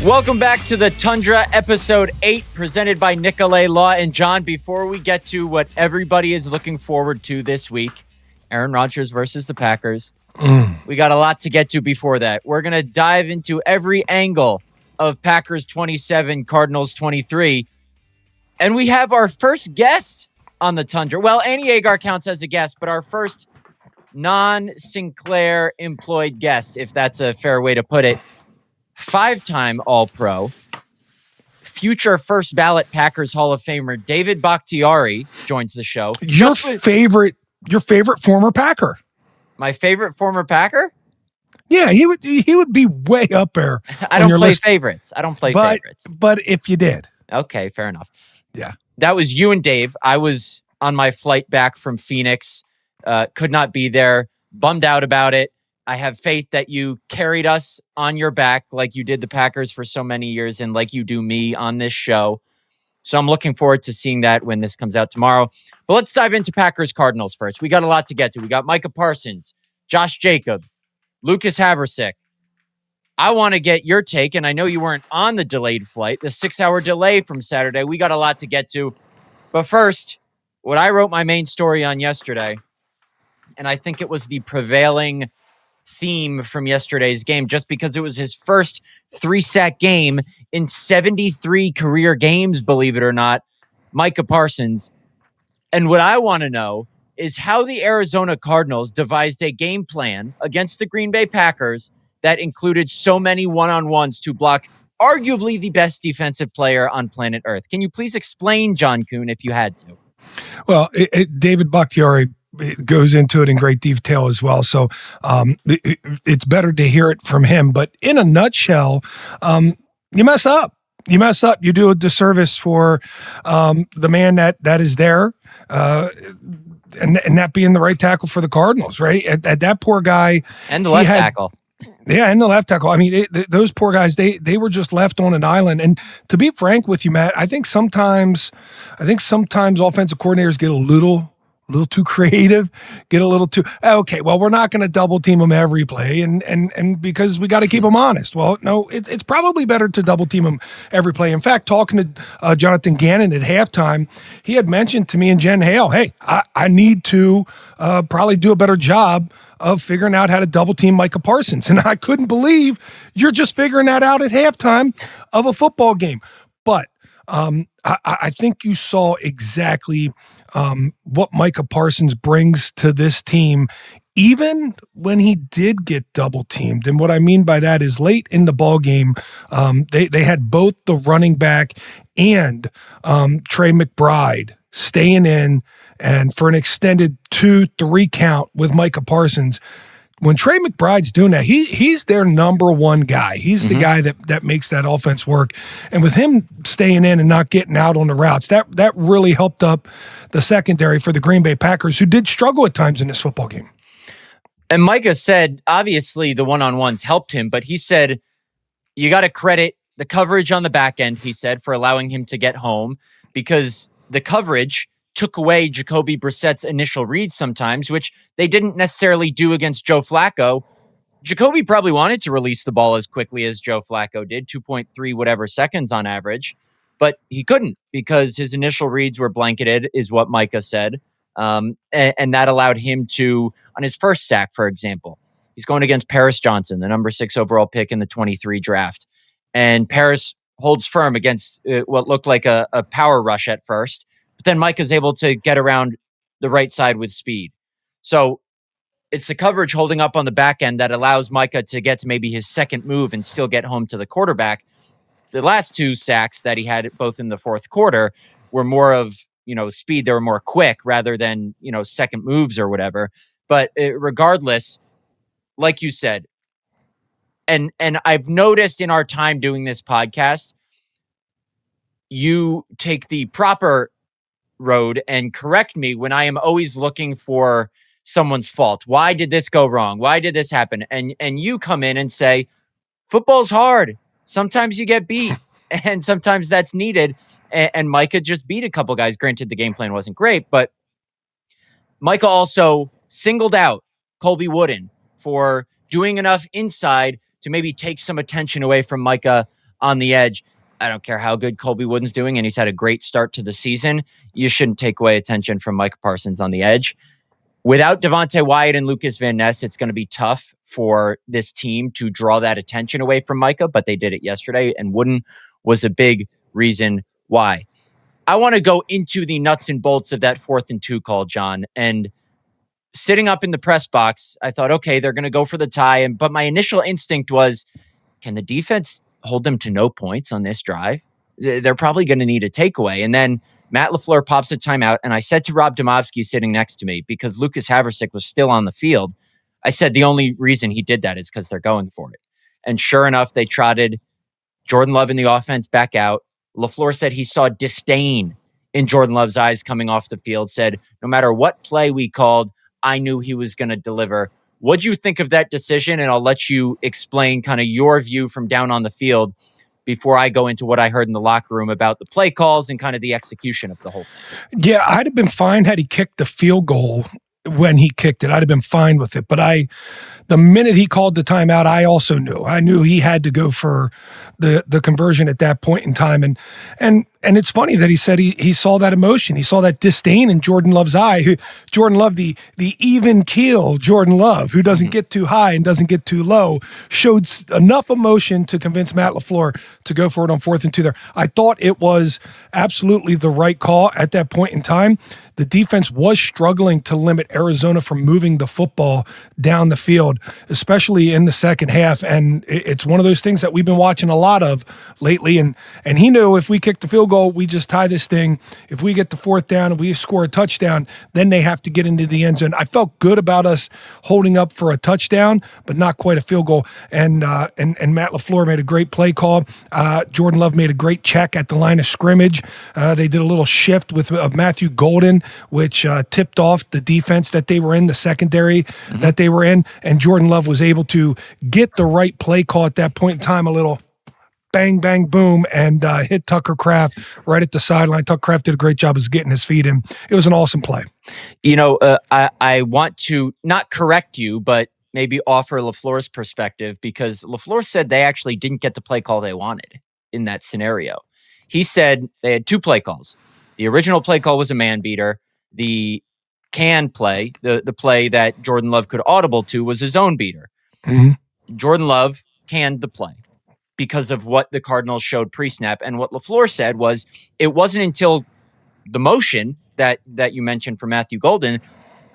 Welcome back to the Tundra, episode 8, presented by Nicolet Law. And John, before we get to what everybody is looking forward to this week, Aaron Rodgers versus the Packers, we got a lot to get to before that. We're going to dive into every angle of Packers 27, Cardinals 23. And we have our first guest on the Tundra. Well, Annie Agar counts as a guest, but our first non-Sinclair employed guest, if that's a fair way to put it. 5-time All-Pro, future first ballot Packers Hall of Famer David Bakhtiari joins the show. Your favorite former Packer. My favorite former Packer? Yeah, he would be way up there. I don't play favorites. Favorites. But if you did. Okay, fair enough. Yeah. That was you and Dave. I was on my flight back from Phoenix. Could not be there. Bummed out about it. I have faith that you carried us on your back like you did the Packers for so many years and like you do me on this show. So I'm looking forward to seeing that when this comes out tomorrow. But let's dive into Packers-Cardinals first. We got a lot to get to. We got Micah Parsons, Josh Jacobs, Lucas Haversick. I want to get your take, and I know you weren't on the delayed flight, the 6-hour delay from Saturday. We got a lot to get to. But first, what I wrote my main story on yesterday, and I think it was the prevailing theme from yesterday's game, just because it was his first 3-sack game in 73 career games, believe it or not, Micah Parsons. And what I want to know is how the Arizona Cardinals devised a game plan against the Green Bay Packers that included so many one-on-ones to block arguably the best defensive player on planet Earth. Can you please explain, John Kuhn, if you had to? Well, David Bakhtiari goes into it in great detail as well. So it's better to hear it from him. But in a nutshell, you mess up. You mess up. You do a disservice for the man that is there, and that being the right tackle for the Cardinals, right? At that poor guy. And the left tackle. Yeah, and the left tackle. I mean, those poor guys, they were just left on an island. And to be frank with you, Matt, I think sometimes offensive coordinators get a little too creative, get a little too, okay, well, we're not going to double team them every play and because we got to keep them honest. Well, no, it's probably better to double team them every play. In fact, talking to Jonathan Gannon at halftime, he had mentioned to me and Jen Hale, hey, I need to probably do a better job of figuring out how to double team Micah Parsons. And I couldn't believe you're just figuring that out at halftime of a football game. But I think you saw exactly what Micah Parsons brings to this team, even when he did get double teamed. And what I mean by that is late in the ball game, they had both the running back and Trey McBride staying in and for an extended 2-3 count with Micah Parsons. When Trey McBride's doing that, he's their number one guy. He's the guy that makes that offense work. And with him staying in and not getting out on the routes, that really helped up the secondary for the Green Bay Packers, who did struggle at times in this football game. And Micah said, obviously the one-on-ones helped him, but he said, you got to credit the coverage on the back end, he said, for allowing him to get home, because the coverage took away Jacoby Brissett's initial reads sometimes, which they didn't necessarily do against Joe Flacco. Jacoby probably wanted to release the ball as quickly as Joe Flacco did, 2.3 whatever seconds on average, but he couldn't because his initial reads were blanketed, is what Micah said. And that allowed him to, on his first sack, for example, he's going against Paris Johnson, the number 6 overall pick in the 23 draft. And Paris holds firm against what looked like a power rush at first. But then Micah's able to get around the right side with speed. So it's the coverage holding up on the back end that allows Micah to get to maybe his second move and still get home to the quarterback. The last 2 sacks that he had both in the fourth quarter were more of, speed. They were more quick rather than, second moves or whatever. But regardless, like you said, and I've noticed in our time doing this podcast, you take the proper road and correct me when I am always looking for someone's fault. Why did this go wrong? Why did this happen? And you come in and say, football's hard. Sometimes you get beat and sometimes that's needed. And Micah just beat a couple guys. Granted, the game plan wasn't great, but Micah also singled out Colby Wooden for doing enough inside to maybe take some attention away from Micah on the edge. I don't care how good Colby Wooden's doing, and he's had a great start to the season. You shouldn't take away attention from Micah Parsons on the edge. Without Devontae Wyatt and Lucas Van Ness, it's going to be tough for this team to draw that attention away from Micah, but they did it yesterday, and Wooden was a big reason why. I want to go into the nuts and bolts of that 4th and 2 call, John. And sitting up in the press box, I thought, okay, they're going to go for the tie. But my initial instinct was, can the defense hold them to no points on this drive? They're probably going to need a takeaway. And then Matt LaFleur pops a timeout. And I said to Rob Demovsky sitting next to me, because Lucas Haversick was still on the field, I said the only reason he did that is because they're going for it. And sure enough, they trotted Jordan Love in the offense back out. LaFleur said he saw disdain in Jordan Love's eyes coming off the field, said, no matter what play we called, I knew he was going to deliver. What'd you think of that decision? And I'll let you explain kind of your view from down on the field before I go into what I heard in the locker room about the play calls and kind of the execution of the whole thing. Yeah, I'd have been fine had he kicked the field goal when he kicked it. I'd have been fine with it. But the minute he called the timeout, I also knew. I knew he had to go for the conversion at that point in time. And it's funny that he said he saw that emotion. He saw that disdain in Jordan Love's eye. Jordan Love, the even keel Jordan Love, who doesn't get too high and doesn't get too low, showed enough emotion to convince Matt LaFleur to go for it on 4th and 2 there. I thought it was absolutely the right call at that point in time. The defense was struggling to limit Arizona from moving the football down the field, especially in the second half. And it's one of those things that we've been watching a lot of lately. And he knew if we kick the field goal, we just tie this thing. If we get the 4th down and we score a touchdown, then they have to get into the end zone. I felt good about us holding up for a touchdown, but not quite a field goal. And Matt LaFleur made a great play call. Jordan Love made a great check at the line of scrimmage. They did a little shift with Matthew Golden, which tipped off the defense that they were in, the secondary that they were in. And Jordan Love was able to get the right play call at that point in time, a little bang, bang, boom, and hit Tucker Kraft right at the sideline. Tucker Kraft did a great job of getting his feet in. It was an awesome play. You know, I want to not correct you, but maybe offer LaFleur's perspective, because LaFleur said they actually didn't get the play call they wanted in that scenario. He said they had 2 play calls. The original play call was a man beater. The can play, the play that Jordan Love could audible to, was a zone beater. Jordan Love canned the play because of what the Cardinals showed pre-snap. And what LaFleur said was it wasn't until the motion that you mentioned for Matthew Golden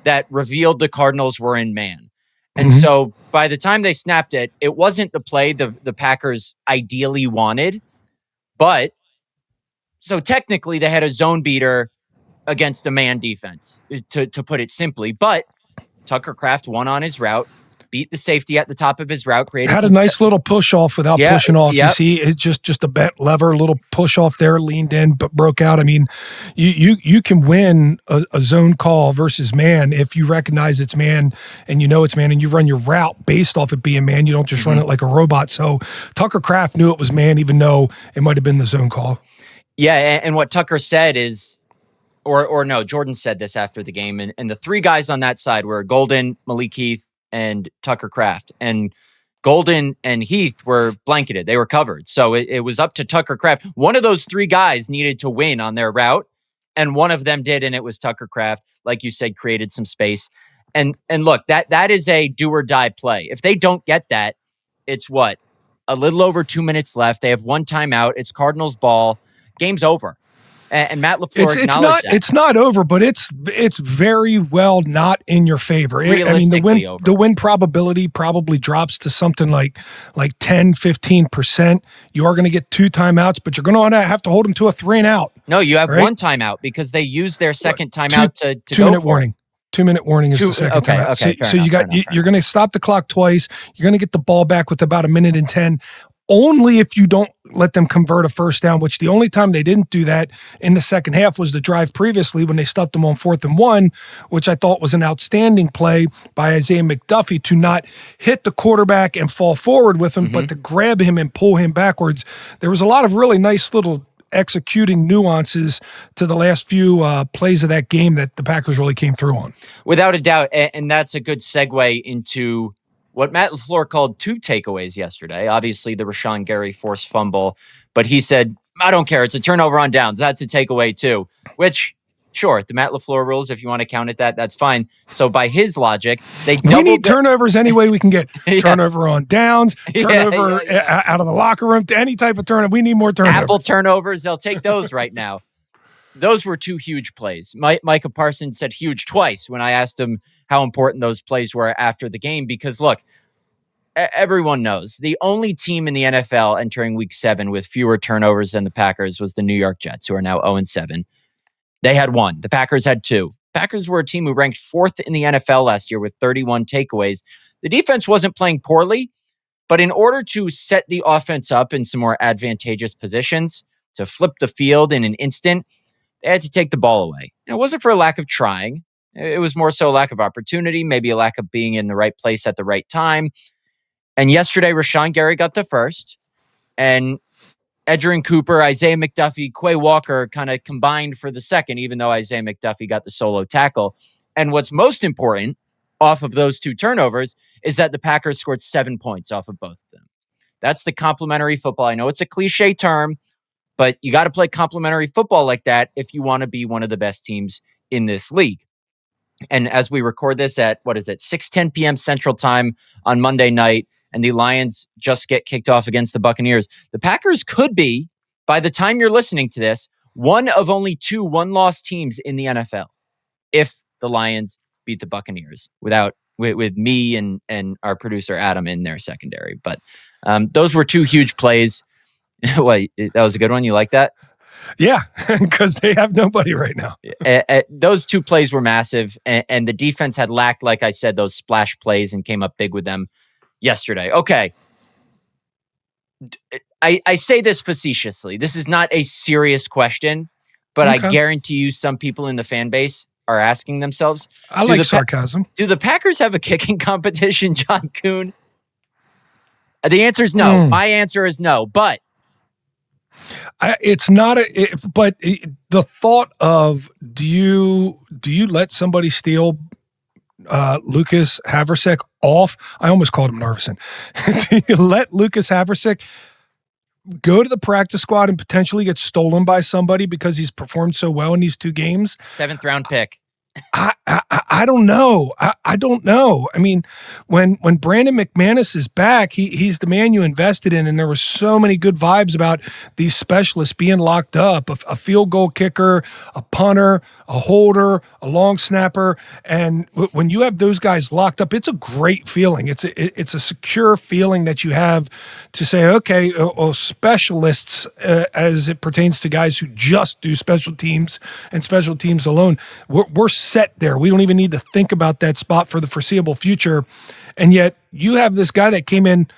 that revealed the Cardinals were in man. And so by the time they snapped it, it wasn't the play the Packers ideally wanted. But so technically they had a zone beater against a man defense, to put it simply. But Tucker Kraft won on his route, beat the safety at the top of his route, had a nice little push off without pushing off. You see, it's just a bent lever, a little push off there, leaned in, but broke out. I mean, you can win a zone call versus man if you recognize it's man and you know it's man, and you run your route based off it being man. You don't just run it like a robot. So Tucker Kraft knew it was man, even though it might have been the zone call. Yeah, and what Tucker said is, or no, Jordan said this after the game, and the 3 guys on that side were Golden, Malik Heath, and Tucker Kraft. And Golden and Heath were blanketed. They were covered. So it was up to Tucker Kraft. One of those 3 guys needed to win on their route, and one of them did, and it was Tucker Kraft. Like you said, created some space. And look, that is a do or die play. If they don't get that, it's what? A little over 2 minutes left. They have 1 timeout. It's Cardinals ball. Game's over. And Matt LaFleur acknowledged that. It's not over, but it's very well not in your favor. I mean, the win probability probably drops to something like 10, 15%. You are going to get 2 timeouts, but you're going to have to hold them to a 3 and out. No, you have 1 timeout because they used their second timeout to 2-minute warning. 2-minute warning is the second timeout. Okay, so you're going to stop the clock twice. You're going to get the ball back with about 1:10. Only if you don't let them convert a first down, which the only time they didn't do that in the second half was the drive previously when they stopped them on 4th and 1, which I thought was an outstanding play by Isaiah McDuffie to not hit the quarterback and fall forward with him, but to grab him and pull him backwards. There was a lot of really nice little executing nuances to the last few plays of that game that the Packers really came through on. Without a doubt, and that's a good segue into what Matt LaFleur called 2 takeaways yesterday. Obviously, the Rashawn Gary forced fumble, but he said, I don't care. It's a turnover on downs. That's a takeaway too, which, sure, the Matt LaFleur rules, if you want to count it that's fine. So by his logic, we need turnovers any way we can get. Yeah. Turnover on downs, turnover out of the locker room, to any type of turnover. We need more turnovers. Apple turnovers, they'll take those right now. Those were 2 huge plays. Micah Parsons said huge twice when I asked him how important those plays were after the game. Because look, everyone knows the only team in the NFL entering week 7 with fewer turnovers than the Packers was the New York Jets, who are now 0-7. They had 1. The Packers had 2. Packers were a team who ranked 4th in the NFL last year with 31 takeaways. The defense wasn't playing poorly, but in order to set the offense up in some more advantageous positions, to flip the field in an instant, they had to take the ball away. And it wasn't for a lack of trying. It was more so a lack of opportunity, maybe a lack of being in the right place at the right time. And yesterday, Rashawn Gary got the first. And Edgerrin Cooper, Isaiah McDuffie, Quay Walker kind of combined for the second, even though Isaiah McDuffie got the solo tackle. And what's most important off of those 2 turnovers is that the Packers scored 7 points off of both of them. That's the complementary football. I know it's a cliche term, but you got to play complementary football like that if you want to be one of the best teams in this league. And as we record this at, 6:10 p.m. Central Time on Monday night, and the Lions just get kicked off against the Buccaneers, the Packers could be, by the time you're listening to this, one of only 2 one-loss teams in the NFL if the Lions beat the Buccaneers with me and our producer Adam in their secondary. But those were 2 huge plays. What, that was a good one? You like that? Yeah, because they have nobody right now. Those 2 plays were massive, and the defense had lacked, like I said, those splash plays and came up big with them yesterday. Okay. I say this facetiously. This is not a serious question, but okay. I guarantee you some people in the fan base are asking themselves. I like sarcasm. Do the Packers have a kicking competition, John Kuhn? The answer is no. My answer is no, but it's not but the thought of do you let somebody steal Lucas Haversick off? I almost called him Narveson. Do you let Lucas Haversick go to the practice squad and potentially get stolen by somebody because he's performed so well in these 2 games? 7th round pick. I don't know. I don't know. I mean, when Brandon McManus is back, he's the man you invested in, and there were so many good vibes about these specialists being locked up: a field goal kicker, a punter, a holder, a long snapper. And when you have those guys locked up, it's a great feeling. It's a secure feeling that you have to say, okay, specialists as it pertains to guys who just do special teams and special teams alone, we're set there. We don't even need to think about that spot for the foreseeable future. And yet you have this guy that came in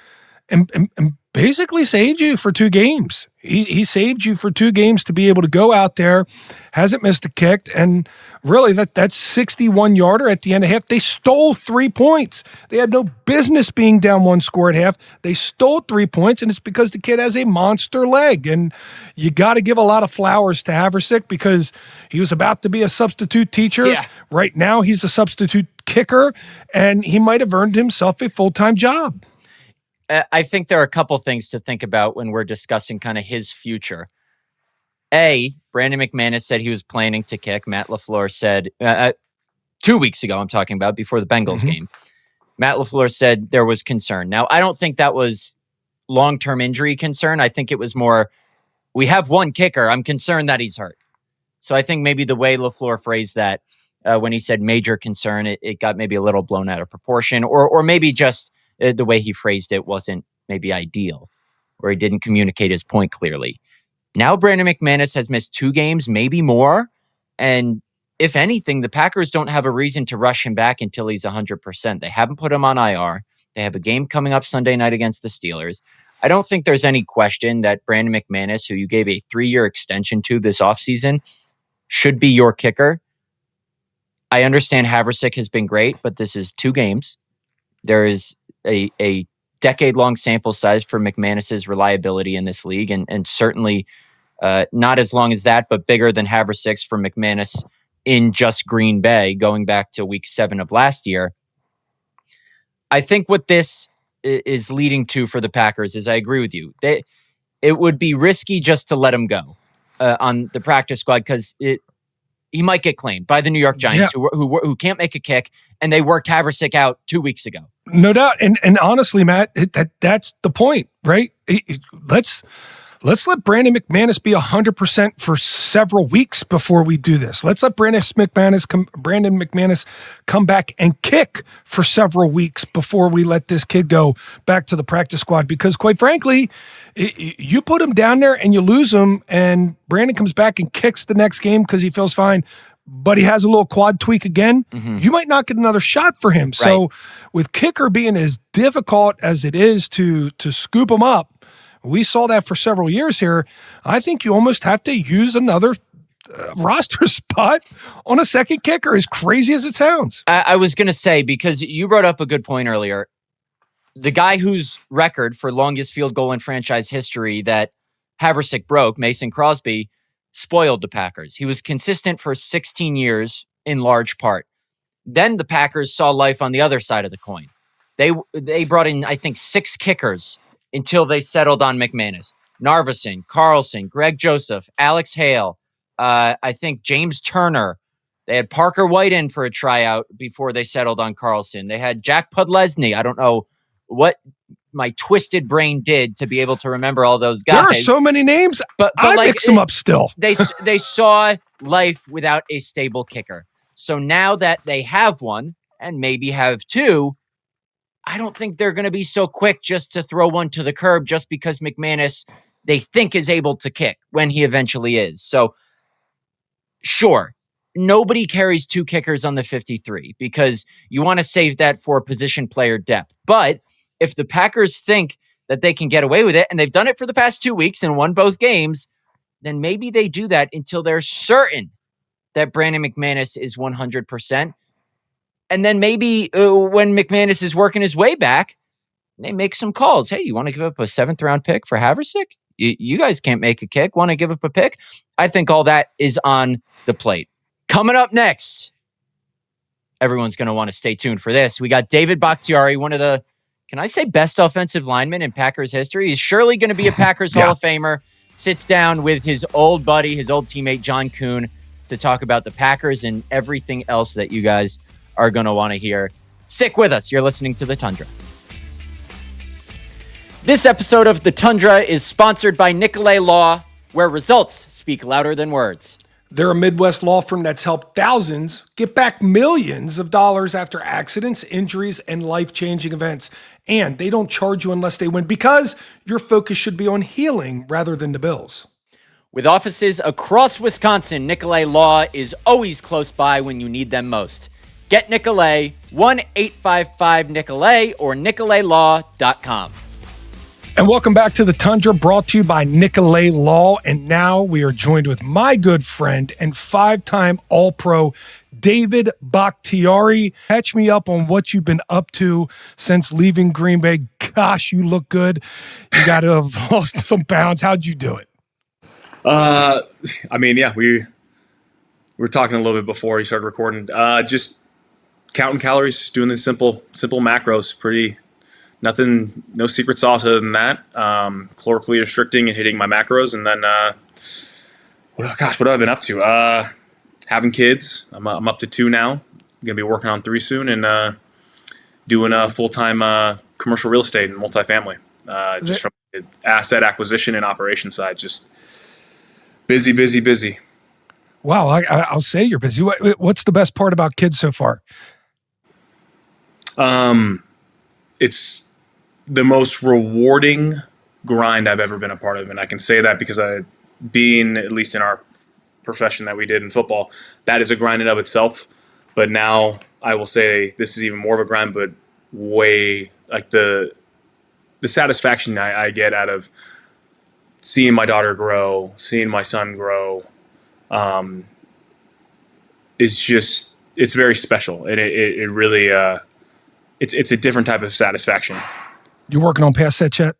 and basically saved you for 2 games. He saved you for 2 games to be able to go out there, hasn't missed a kick, and really that's 61-yarder at the end of half. They stole 3 points. They had no business being down 1 score at half. They stole 3 points, and it's because the kid has a monster leg. And you got to give a lot of flowers to Haversick because he was about to be a substitute teacher. Yeah. Right now he's a substitute kicker, and he might have earned himself a full-time job. I think there are a couple things to think about when we're discussing kind of his future. Brandon McManus said he was planning to kick. Matt LaFleur said 2 weeks ago, I'm talking about, before the Bengals game, Matt LaFleur said there was concern. Now, I don't think that was long-term injury concern. I think it was more, we have 1 kicker. I'm concerned that he's hurt. So I think maybe the way LaFleur phrased that when he said major concern, it got maybe a little blown out of proportion, or maybe just the way he phrased it wasn't maybe ideal, or he didn't communicate his point clearly. Now Brandon McManus has missed 2 games, maybe more. And if anything, the Packers don't have a reason to rush him back until he's 100%. They haven't put him on IR. They have a game coming up Sunday night against the Steelers. I don't think there's any question that Brandon McManus, who you gave a 3-year extension to this offseason, should be your kicker. I understand Haversick has been great, but this is 2 games. There is a decade-long sample size for McManus's reliability in this league, and certainly not as long as that, but bigger than Haversick's for McManus in just Green Bay, going back to week 7 of last year. I think what this is leading to for the Packers is I agree with you. It would be risky just to let him go on the practice squad because he might get claimed by the New York Giants who can't make a kick, and they worked Haversick out 2 weeks ago. No doubt. And honestly, Matt, that's the point, right? Let's let Brandon McManus be 100% for several weeks before we do this. Let's let Brandon McManus come back and kick for several weeks before we let this kid go back to the practice squad. Because quite frankly, you put him down there and you lose him, and Brandon comes back and kicks the next game because he feels fine, but he has a little quad tweak again, you might not get another shot for him. Right. So with kicker being as difficult as it is to scoop him up, we saw that for several years here. I think you almost have to use another roster spot on a second kicker, as crazy as it sounds. I was going to say, because you brought up a good point earlier, the guy whose record for longest field goal in franchise history that Haversick broke, Mason Crosby, spoiled the Packers. He was consistent for 16 years in large part. Then the Packers saw life on the other side of the coin. They brought in, I think, 6 kickers until they settled on McManus. Narveson, Carlson, Greg Joseph, Alex Hale, I think James Turner. They had Parker White in for a tryout before they settled on Carlson. They had Jack Podlesny. I don't know what my twisted brain did to be able to remember all those guys. There are so many names, but I mix them up still. They saw life without a stable kicker. So now that they have one, and maybe have 2, I don't think they're going to be so quick just to throw one to the curb just because McManus, they think, is able to kick when he eventually is. So, sure, nobody carries 2 kickers on the 53 because you want to save that for position player depth. But if the Packers think that they can get away with it, and they've done it for the past 2 weeks and won both games, then maybe they do that until they're certain that Brandon McManus is 100%. And then maybe when McManus is working his way back, they make some calls. Hey, you want to give up a 7th-round pick for Haversick? You guys can't make a kick. Want to give up a pick? I think all that is on the plate. Coming up next, everyone's going to want to stay tuned for this. We got David Bakhtiari, one of the, can I say, best offensive linemen in Packers history. He's surely going to be a Packers Hall of Famer. Sits down with his old buddy, his old teammate, John Kuhn, to talk about the Packers and everything else that you guys are going to want to hear. Stick with us. You're listening to The Tundra. This episode of The Tundra is sponsored by Nicolet Law, where results speak louder than words. They're a Midwest law firm that's helped thousands get back millions of dollars after accidents, injuries, and life-changing events. And they don't charge you unless they win, because your focus should be on healing rather than the bills. With offices across Wisconsin, Nicolet Law is always close by when you need them most. Get Nicolet, 1-855-NICOLET or NicoletLaw.com. And welcome back to The Tundra, brought to you by Nicolet Law. And now we are joined with my good friend and 5-time All-Pro, David Bakhtiari. Catch me up on what you've been up to since leaving Green Bay. Gosh, you look good. You got to have lost some pounds. How'd you do it? We were talking a little bit before you started recording. Just counting calories, doing the simple macros. No secret sauce other than that. Calorically restricting and hitting my macros, and then what have I been up to? Having kids. I'm up to 2 now. I'm gonna be working on 3 soon, and doing a full-time commercial real estate and multifamily. Just from the asset acquisition and operation side, just busy. Wow, I'll say you're busy. What's the best part about kids so far? It's the most rewarding grind I've ever been a part of. And I can say that because being, at least in our profession that we did in football, that is a grind in of itself. But now I will say this is even more of a grind, but way like the satisfaction I get out of seeing my daughter grow, seeing my son grow, it's very special. And it really, it's a different type of satisfaction. You working on past that yet?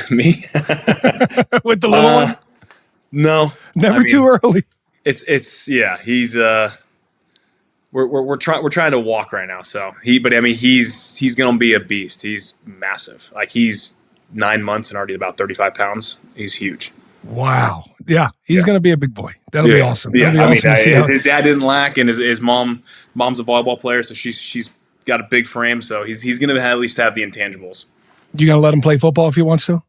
Me? With the little one? No. Never too early. He's we're trying to walk right now. So he's going to be a beast. He's massive. Like he's 9 months and already about 35 pounds. He's huge. Wow. Yeah. He's going to be a big boy. That'll be awesome. That'll be awesome to see his dad didn't lack, and his mom's a volleyball player. So she's got a big frame. So he's going to at least have the intangibles. You going to let him play football if he wants to?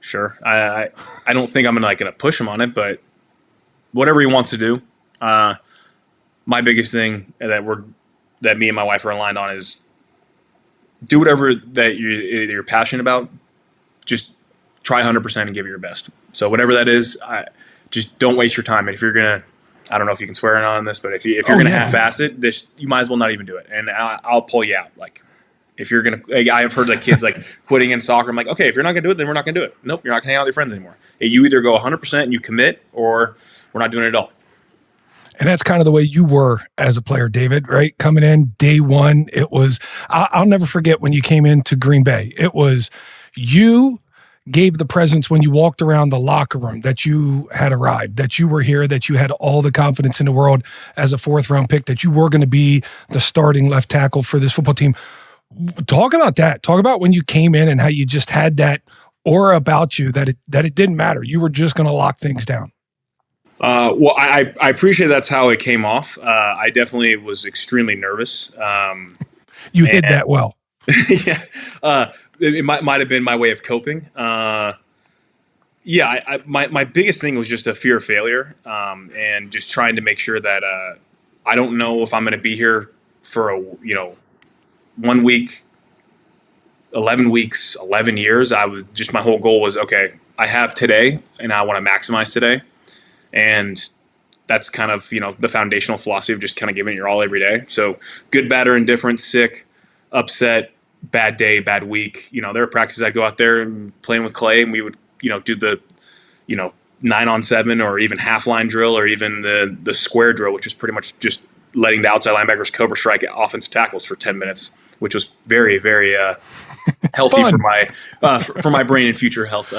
Sure. I don't think I'm going to push him on it, but whatever he wants to do. My biggest thing that me and my wife are aligned on is do whatever that you're passionate about. Just try 100% and give it your best. So whatever that is, just don't waste your time. And if you're gonna, I don't know if you can swear on this, but if you're gonna half-ass it, you might as well not even do it. And I'll pull you out. Like if you're gonna, I've heard kids quitting in soccer. I'm like, okay, if you're not gonna do it, then we're not gonna do it. Nope, you're not gonna hang out with your friends anymore. You either go 100% and you commit, or we're not doing it at all. And that's kind of the way you were as a player, David, right? Coming in day one, it was, I'll never forget when you came into Green Bay. It was you gave the presence when you walked around the locker room that you had arrived, that you were here, that you had all the confidence in the world as a 4th-round pick, that you were going to be the starting left tackle for this football team. Talk about that. Talk about when you came in and how you just had that aura about you that it didn't matter. You were just going to lock things down. Well, I appreciate that's how it came off. I definitely was extremely nervous. You hid that well. Yeah. It might have been my way of coping. My biggest thing was just a fear of failure, and just trying to make sure that I don't know if I'm going to be here for 1 week, 11 weeks, 11 years. My whole goal was, okay, I have today and I want to maximize today. And that's kind of, the foundational philosophy of just kind of giving it your all every day. So good, bad, or indifferent, sick, upset, bad day, bad week. There are practices I'd go out there and playing with Clay, and we would, do the, 9-on-7 or even half line drill, or even the square drill, which was pretty much just letting the outside linebackers cobra strike offensive tackles for 10 minutes, which was very, very healthy for my brain and future health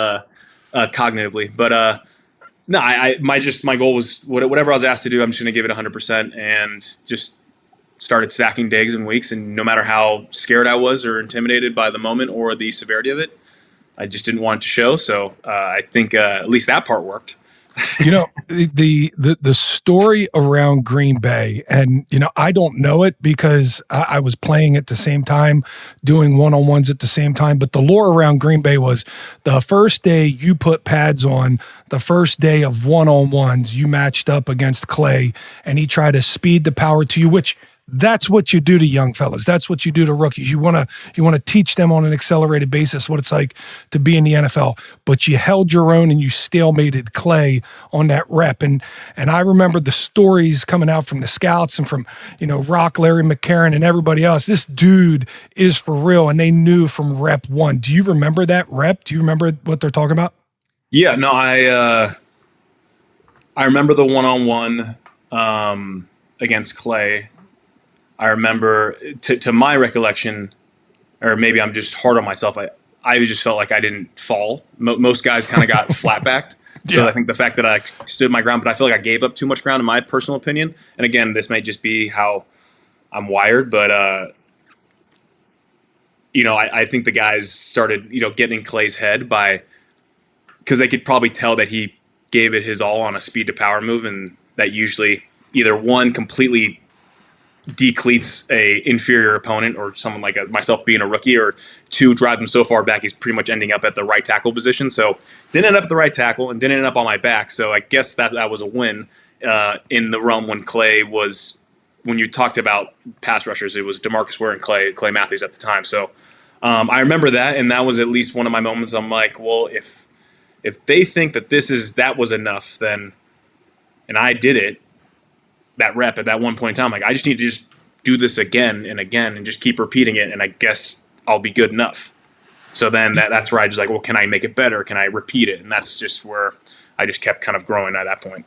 cognitively. But no, my goal was whatever I was asked to do, I'm just going to give it 100%, and just started stacking days and weeks. And no matter how scared I was or intimidated by the moment or the severity of it, I just didn't want it to show. So I think at least that part worked. The story around Green Bay, and I don't know it because I was playing at the same time, doing one-on-ones at the same time, but the lore around Green Bay was the first day you put pads on, the first day of one-on-ones, you matched up against Clay, and he tried to speed the power to you, which that's what you do to young fellas. That's what you do to rookies. You want to teach them on an accelerated basis what it's like to be in the NFL. But you held your own and you stalemated Clay on that rep. And I remember the stories coming out from the scouts and from Rock, Larry McCarron, and everybody else. This dude is for real, and they knew from rep one. Do you remember that rep? Do you remember what they're talking about? Yeah, no, I remember the one-on-one against Clay. I remember, to my recollection, or maybe I'm just hard on myself, I just felt like I didn't fall. Most guys kind of got flat-backed. So I think the fact that I stood my ground, but I feel like I gave up too much ground in my personal opinion. And again, this might just be how I'm wired, but I think the guys started, getting in Clay's head because they could probably tell that he gave it his all on a speed to power move, and that usually either one completely decleats a inferior opponent or someone like myself being a rookie, or two, drive him so far back he's pretty much ending up at the right tackle position. So didn't end up at the right tackle and didn't end up on my back. So I guess that was a win in the realm when you talked about pass rushers, it was DeMarcus Ware and Clay Matthews at the time. So I remember that, and that was at least one of my moments. I'm like, well, if they think that was enough, then, and I did it, that rep at that one point in time, like I just need to just do this again and again and just keep repeating it, and I guess I'll be good enough. So then that's where I just like, well, can I make it better? Can I repeat it? And that's just where I just kept kind of growing at that point.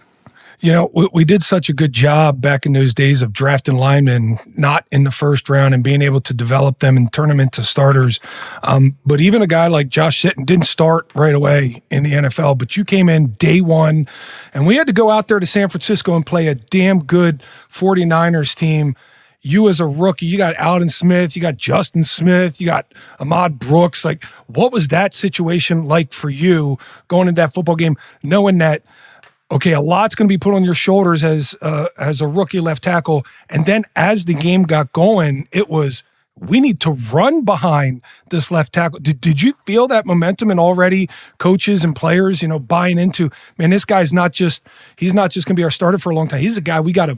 You know, we did such a good job back in those days of drafting linemen not in the first round and being able to develop them and turn them into starters. But even a guy like Josh Sitton didn't start right away in the NFL, but you came in day one, and we had to go out there to San Francisco and play a damn good 49ers team. You as a rookie, you got Alden Smith, you got Justin Smith, you got Ahmad Brooks. Like, what was that situation like for you going into that football game, knowing that, okay, a lot's going to be put on your shoulders as a rookie left tackle, and then as the game got going, it was, we need to run behind this left tackle. Did you feel that momentum and already coaches and players, buying into, man, this guy's he's not just going to be our starter for a long time. He's a guy we got to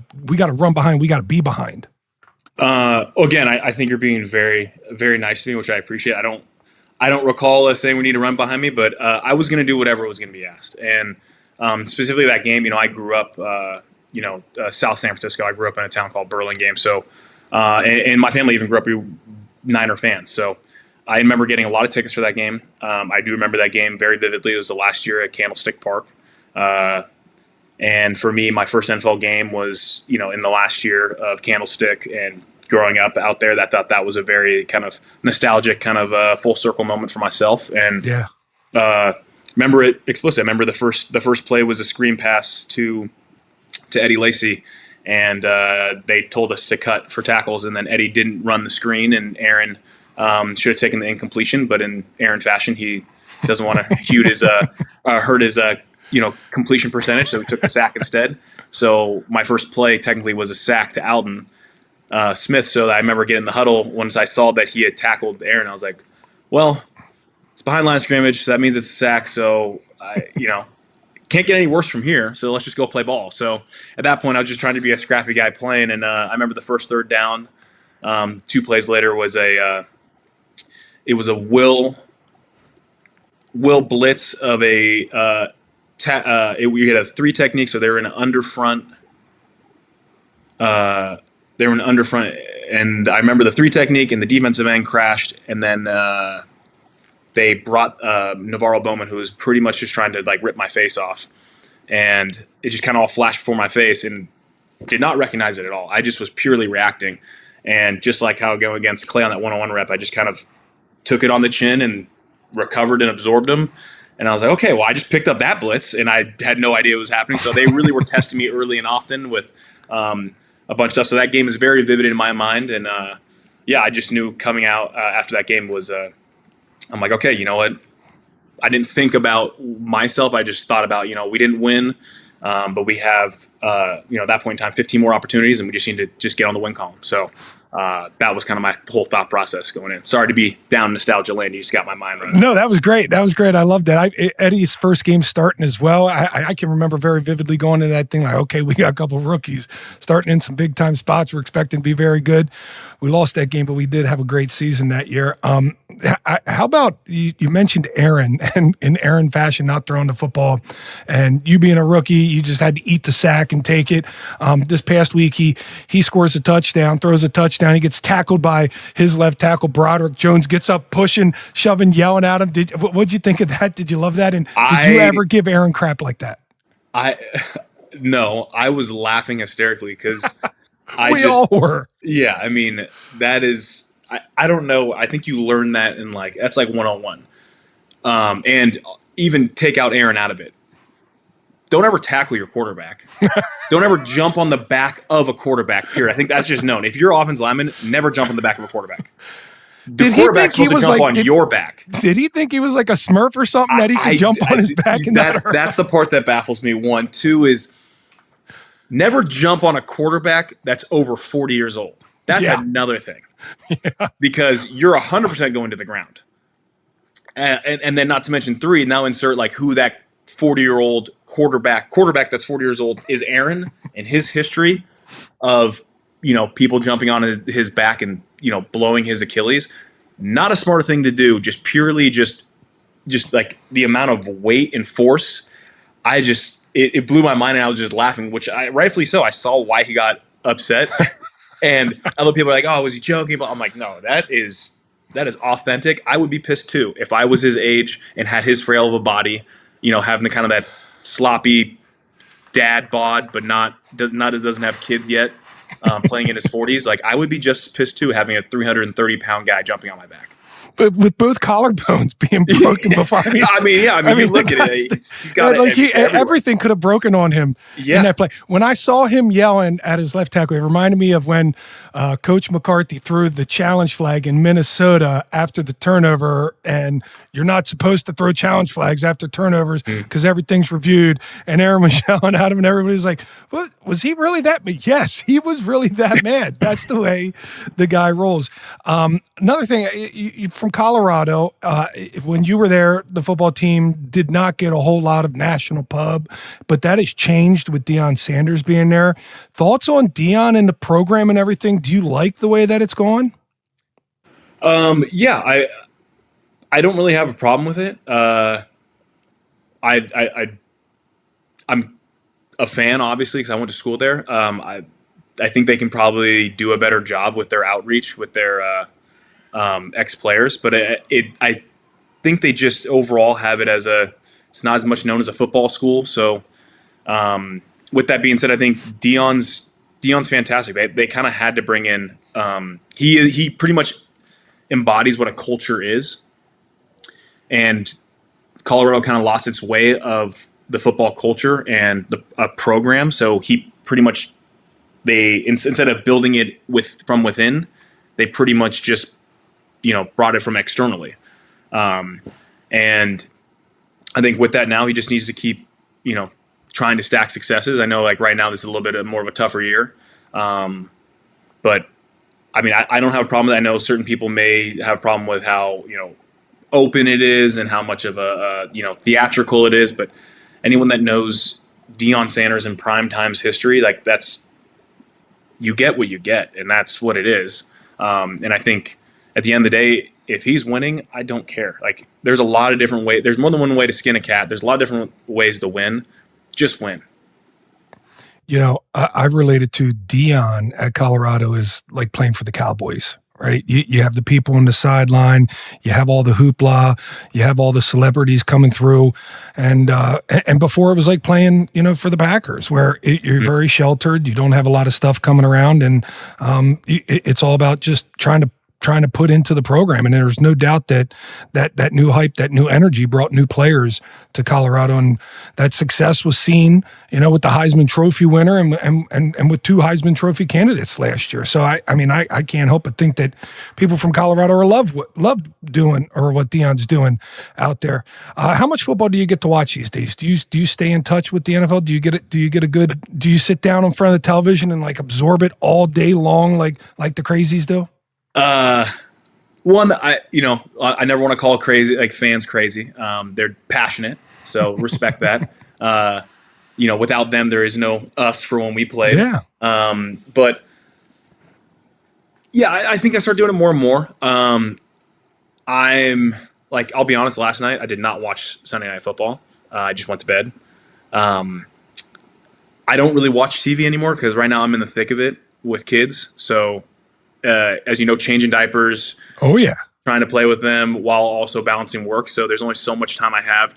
run behind. We got to be behind. Again, I think you're being very, very nice to me, which I appreciate. I don't recall us saying we need to run behind me, but I was going to do whatever was going to be asked. And specifically that game, I grew up, South San Francisco. I grew up in a town called Burlingame. So, and my family even grew up Niner fans. So I remember getting a lot of tickets for that game. I do remember that game very vividly. It was the last year at Candlestick Park. And for me, my first NFL game was, in the last year of Candlestick, and growing up out there, I thought that was a very kind of nostalgic kind of full circle moment for myself. And remember it explicit. I remember the first play was a screen pass to Eddie Lacy, and they told us to cut for tackles, and then Eddie didn't run the screen, and Aaron should have taken the incompletion, but in Aaron fashion, he doesn't want to hurt his completion percentage, so he took the sack instead. So my first play technically was a sack to Alden Smith. So I remember getting in the huddle once I saw that he had tackled Aaron. I was like, well, it's behind line of scrimmage, so that means it's a sack. So I can't get any worse from here. So let's just go play ball. So at that point, I was just trying to be a scrappy guy playing. And I remember the first third down, 2 plays later, was it was a will blitz of a. We had a 3 technique, so they were in an underfront. And I remember the 3 technique, and the defensive end crashed, and then they brought Navarro Bowman, who was pretty much just trying to rip my face off, and it just kind of all flashed before my face, and did not recognize it at all. I just was purely reacting, and just like how I go against Clay on that 1-on-1 rep, I just kind of took it on the chin and recovered and absorbed him. And I was like, okay, well, I just picked up that blitz, and I had no idea what was happening. So they really were testing me early and often with a bunch of stuff. So that game is very vivid in my mind. And, I just knew coming out after that game was I'm like, okay, you know what? I didn't think about myself. I just thought about, we didn't win, but we have, at that point in time, 15 more opportunities, and we just need to just get on the win column. So that was kind of my whole thought process going in. Sorry to be down nostalgia lane. You just got my mind running. No, that was great. I loved that. Eddie's first game starting as well. I can remember very vividly going into that thing like, okay, we got a couple of rookies starting in some big time spots. We're expecting to be very good. We lost that game, but we did have a great season that year. How about you mentioned Aaron, and in Aaron fashion, not throwing the football, and you being a rookie, you just had to eat the sack and take it. This past week, he scores a touchdown, throws a touchdown. He gets tackled by his left tackle, Broderick Jones, gets up, pushing, shoving, yelling at him. What'd you think of that? Did you love that? And did you ever give Aaron crap like that? No, I was laughing hysterically because we all were. Yeah, I mean, that is, I don't know. I think you learn that in that's like 101. And even take out Aaron out of it. Don't ever tackle your quarterback. Don't ever jump on the back of a quarterback, period. I think that's just known. If you're offensive lineman, never jump on the back of a quarterback. The quarterback's supposed to jump on your back. Did he think he was like a Smurf or something that he could jump on his back? And that's the part that baffles me. 1. 2 is never jump on a quarterback that's over 40 years old. That's another thing. Yeah. Because you're 100% going to the ground. And then not to mention 3, now insert who that 40-year-old quarterback that's 40 years old is Aaron, and his history of, people jumping on his back and, blowing his Achilles. Not a smart thing to do, just purely just the amount of weight and force. It blew my mind, and I was just laughing, which rightfully so. I saw why he got upset. And other people are like, oh, was he joking? But I'm like, no, that is authentic. I would be pissed too if I was his age and had his frail of a body, having the kind of that sloppy dad bod, but doesn't have kids yet, playing in his 40s. Like, I would be just as pissed too having a 330-pound guy jumping on my back. But with both collarbones being broken before, you look at it. He's got everything could have broken on him in that play. When I saw him yelling at his left tackle, it reminded me of when Coach McCarthy threw the challenge flag in Minnesota after the turnover, and you're not supposed to throw challenge flags after turnovers because everything's reviewed. And Aaron was yelling at him, and everybody's like, "What was he really that mad?" Yes, he was really that mad. That's the way the guy rolls. Another thing, you from Colorado, when you were there, the football team did not get a whole lot of national pub, but that has changed with Deion Sanders being there. Thoughts on Deion and the program and everything? Do you like the way that it's going? Yeah, I don't really have a problem with it. I'm a fan, obviously, because I went to school there. I think they can probably do a better job with their outreach with their ex-players, but I think they just overall have it as it's not as much known as a football school. So with that being said, I think Deion's fantastic. They kind of had to bring in he pretty much embodies what a culture is, and Colorado kind of lost its way of the football culture and a program. So he pretty much instead of building it from within, they pretty much just brought it from externally. And I think with that now, he just needs to keep, trying to stack successes. I know like right now, this is a little bit more of a tougher year. But I mean, I don't have a problem with that. I know certain people may have a problem with how, open it is and how much of a theatrical it is. But anyone that knows Deion Sanders in prime times history, like you get what you get, and that's what it is. And I think at the end of the day, if he's winning, I don't care. Like, there's a lot of different ways. There's more than one way to skin a cat. There's a lot of different ways to win. Just win. I've related to Deion at Colorado is like playing for the Cowboys, right? You have the people on the sideline, you have all the hoopla, you have all the celebrities coming through, and before it was like playing, for the Packers, where you're very sheltered, you don't have a lot of stuff coming around, and it's all about just trying to put into the program. And there's no doubt that new hype, that new energy brought new players to Colorado. And that success was seen, with the Heisman Trophy winner and with two Heisman Trophy candidates last year. So I can't help but think that people from Colorado are love doing or what Deion's doing out there. How much football do you get to watch these days? Do you stay in touch with the NFL? Do you sit down in front of the television and like absorb it all day long like the crazies do? One, I never want to call fans crazy. They're passionate, so respect that. Without them, there is no us for when we play. Yeah. But yeah, I think I start doing it more and more. I'll be honest, last night I did not watch Sunday Night Football. I just went to bed. I don't really watch TV anymore because right now I'm in the thick of it with kids. So, as you know, changing diapers. Oh yeah. Trying to play with them while also balancing work. So there's only so much time I have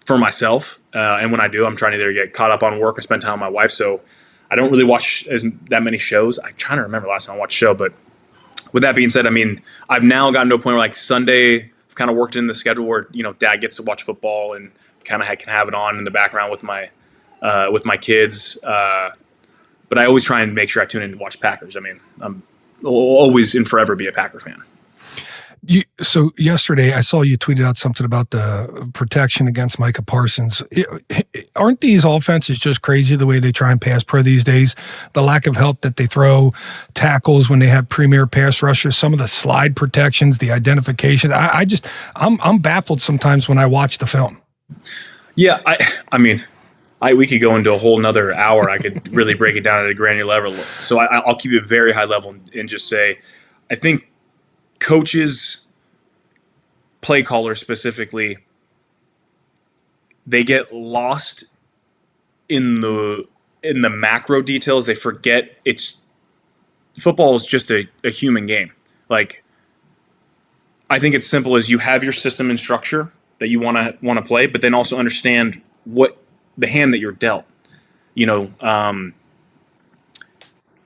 for myself. And when I do, I'm trying to either get caught up on work or spend time with my wife. So I don't really watch that many shows. I'm trying to remember the last time I watched a show. But with that being said, I mean, I've now gotten to a point where like Sunday, I've kind of worked in the schedule where, dad gets to watch football and kind of can have it on in the background with my kids. But I always try and make sure I tune in to watch Packers. I mean, I'm always and forever be a Packer fan. So yesterday I saw you tweeted out something about the protection against Micah Parsons. Aren't these offenses just crazy the way they try and pass pro these days? The lack of help that they throw tackles when they have premier pass rushers, some of the slide protections, the identification. I'm baffled sometimes when I watch the film. Yeah, we could go into a whole nother hour. I could really break it down at a granular level. So I'll keep it very high level and just say, I think coaches, play callers specifically, they get lost in the macro details. They forget football is just a human game. Like, I think it's simple as you have your system and structure that you want to play, but then also understand what the hand that you're dealt. You know,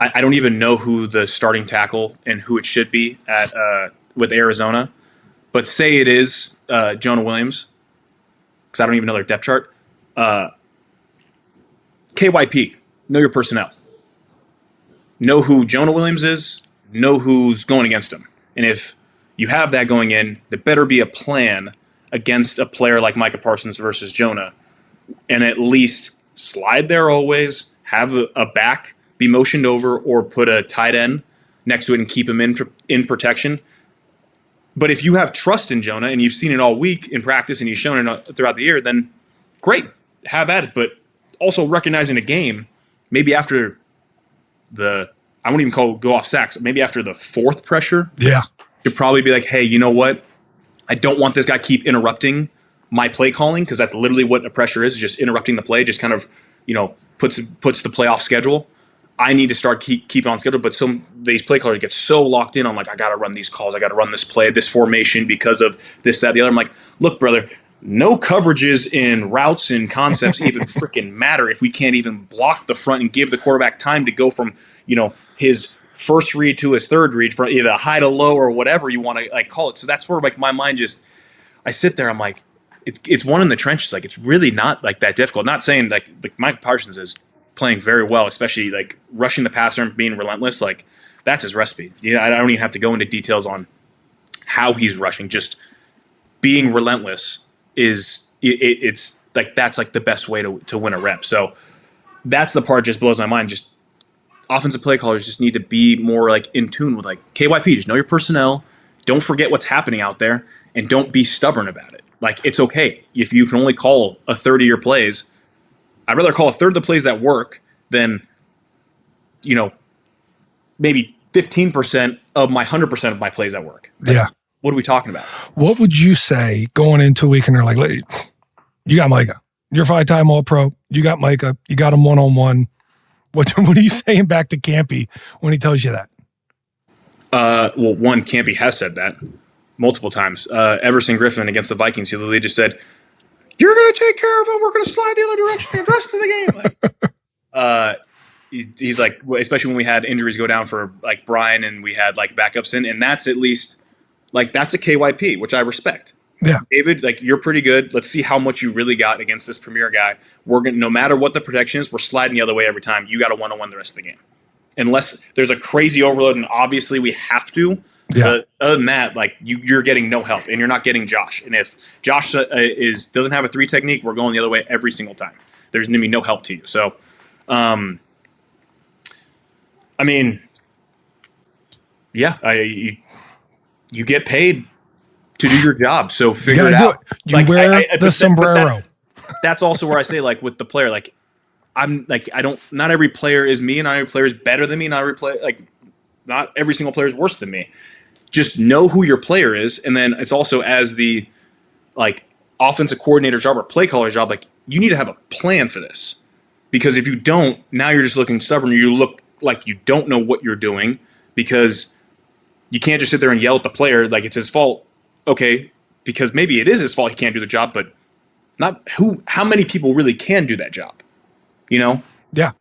I don't even know who the starting tackle and who it should be at with Arizona, but say it is Jonah Williams, because I don't even know their depth chart. KYP, know your personnel. Know who Jonah Williams is, know who's going against him. And if you have that going in, there better be a plan against a player like Micah Parsons versus Jonah, and at least slide there always, have a back be motioned over, or put a tight end next to it and keep him in protection. But if you have trust in Jonah and you've seen it all week in practice and he's shown it throughout the year, then great, have at it. But also recognizing a game, maybe after I won't even go off sacks, maybe after the fourth pressure, should probably be like, hey, you know what? I don't want this guy keep interrupting my play calling, because that's literally what a pressure is, just interrupting the play, just kind of, puts the play off schedule. I need to start keeping on schedule, but these play callers get so locked in on, like, I got to run these calls, I got to run this play, this formation because of this, that, the other. I'm like, look, brother, no coverages in routes and concepts even freaking matter if we can't even block the front and give the quarterback time to go from, his first read to his third read, from either high to low or whatever you want to like call it. So that's where, like, my mind just, I sit there, I'm like, it's one in the trenches. Like, it's really not like that difficult. Not saying like Micah Parsons is playing very well, especially like rushing the passer and being relentless. Like, that's his recipe. I don't even have to go into details on how he's rushing. Just being relentless is it's like, that's like the best way to win a rep. So that's the part just blows my mind. Just offensive play callers just need to be more like in tune with like KYP. Just know your personnel. Don't forget what's happening out there, and don't be stubborn about it. Like, it's okay if you can only call a third of your plays. I'd rather call a third of the plays that work than, maybe 15% of my 100% of my plays that work. Like, yeah. What are we talking about? What would you say going into a week and they're like, you got Micah. You're 5-time All-Pro. You got Micah. You got him one-on-one. What are you saying back to Campy when he tells you that? Well, one, Campy has said that multiple times. Everson Griffin against the Vikings, he literally just said, you're going to take care of him. We're going to slide the other direction the rest of the game. He's like, especially when we had injuries go down for like Brian and we had like backups in, and that's at least like, that's a KYP, which I respect. Yeah. David, like, you're pretty good. Let's see how much you really got against this premier guy. We're going to, no matter what the protection is, we're sliding the other way every time. You got to one-on-one the rest of the game. Unless there's a crazy overload, and obviously we have to. Yeah. But other than that, like, you're getting no help, and you're not getting Josh. And if Josh doesn't have a 3 technique, we're going the other way every single time. There's going to be no help to you. So, I mean, yeah, you get paid to do your job, so figure it out. You like, wear the sombrero. That's also where I say, like, with the player, like, I'm like, not every player is me, and not every player is better than me, not every single player is worse than me. Just know who your player is, and then it's also, as the like offensive coordinator job or play caller job, like, you need to have a plan for this, because if you don't, now you're just looking stubborn. You look like you don't know what you're doing, because you can't just sit there and yell at the player like it's his fault. Okay, because maybe it is his fault he can't do the job, but how many people really can do that job? Yeah.